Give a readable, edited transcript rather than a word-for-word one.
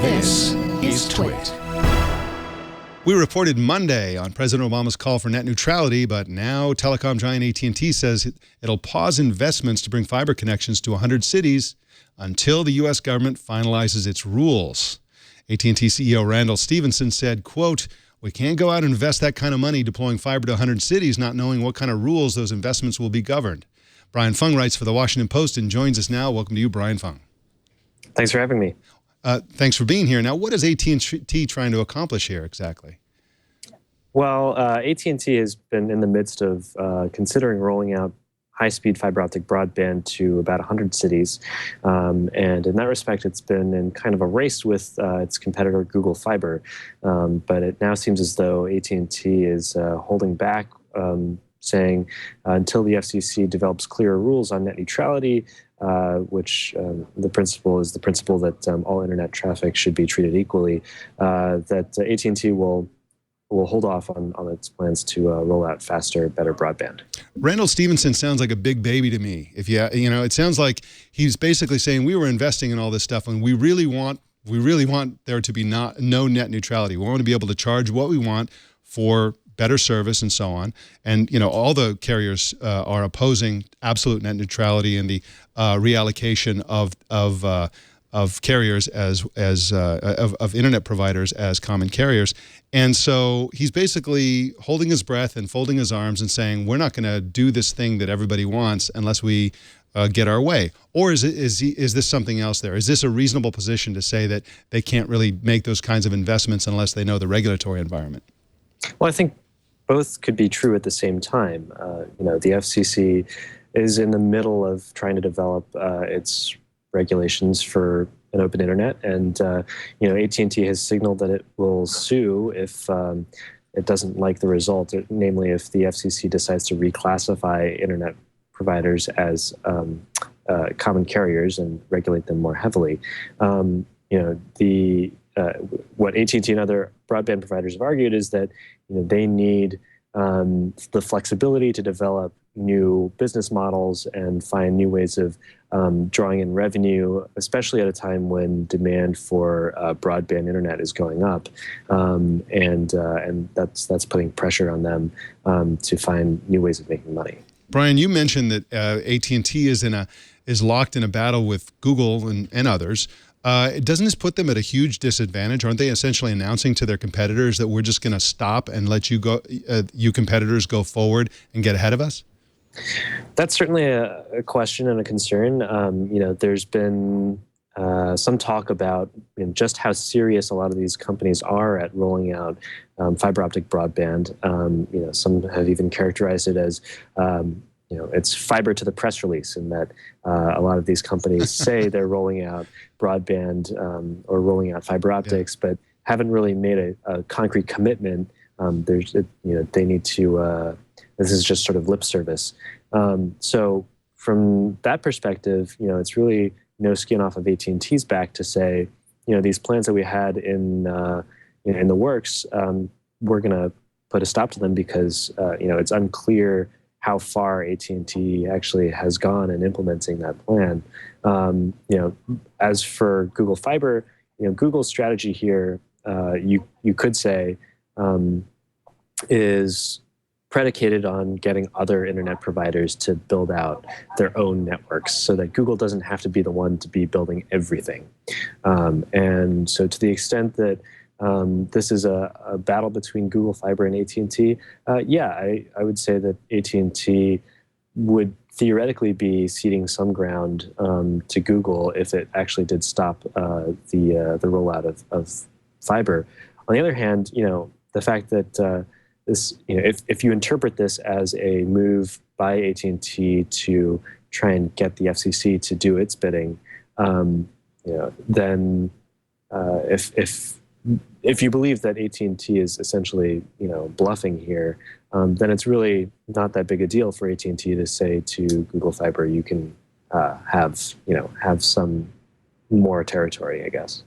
This is TWiT. We reported Monday on President Obama's call for net neutrality, but now telecom giant AT&T says it'll pause investments to bring fiber connections to 100 cities until the U.S. government finalizes its rules. AT&T CEO Randall Stephenson said, quote, "We can't go out and invest that kind of money deploying fiber to 100 cities, not knowing what kind of rules those investments will be governed." Brian Fung writes for the Washington Post and joins us now. Welcome to you, Brian Fung. Thanks for having me. Thanks for being here. Now, what is AT&T trying to accomplish here exactly? Well, AT&T has been in the midst of considering rolling out high-speed fiber optic broadband to about 100 cities. And in that respect, it's been in kind of a race with its competitor, Google Fiber. But it now seems as though AT&T is holding back, saying until the FCC develops clearer rules on net neutrality, which the principle is the principle that all internet traffic should be treated equally, that AT&T will hold off on its plans to roll out faster, better broadband. Randall Stephenson sounds like a big baby to me. It sounds like he's basically saying we were investing in all this stuff, and we really want there to be no net neutrality. We want to be able to charge what we want for better service and so on. And all the carriers are opposing absolute net neutrality and the reallocation of carriers of internet providers as common carriers. And so he's basically holding his breath and folding his arms and saying, we're not going to do this thing that everybody wants unless we get our way. Or is this something else there? Is this a reasonable position to say that they can't really make those kinds of investments unless they know the regulatory environment? Well, I think both could be true at the same time. The FCC is in the middle of trying to develop its regulations for an open internet, and AT&T has signaled that it will sue if it doesn't like the result, namely if the FCC decides to reclassify internet providers as common carriers and regulate them more heavily. What AT&T and other broadband providers have argued is that they need the flexibility to develop new business models and find new ways of drawing in revenue, especially at a time when demand for broadband internet is going up, and that's putting pressure on them to find new ways of making money. Brian, you mentioned that AT&T is locked in a battle with Google and others. Doesn't this put them at a huge disadvantage? Aren't they essentially announcing to their competitors that we're just going to stop and let you go, you competitors go forward and get ahead of us? That's certainly a question and a concern. There's been some talk about just how serious a lot of these companies are at rolling out fiber optic broadband. Some have even characterized it as it's fiber to the press release, in that a lot of these companies say they're rolling out broadband or rolling out fiber optics, but haven't really made a concrete commitment. They need to. This is just sort of lip service. So from that perspective, it's really no skin off of AT&T's back to say, these plans that we had in the works, we're going to put a stop to them because it's unclear how far AT&T actually has gone in implementing that plan. As for Google Fiber, Google's strategy here, you could say, is predicated on getting other internet providers to build out their own networks so that Google doesn't have to be the one to be building everything. And so to the extent that this is a battle between Google Fiber and AT&T, I would say that AT&T would theoretically be ceding some ground to Google if it actually did stop the rollout of fiber. On the other hand, the fact that if you interpret this as a move by AT&T to try and get the FCC to do its bidding, then if you believe that AT&T is essentially bluffing here, then it's really not that big a deal for AT&T to say to Google Fiber, you can have some more territory, I guess.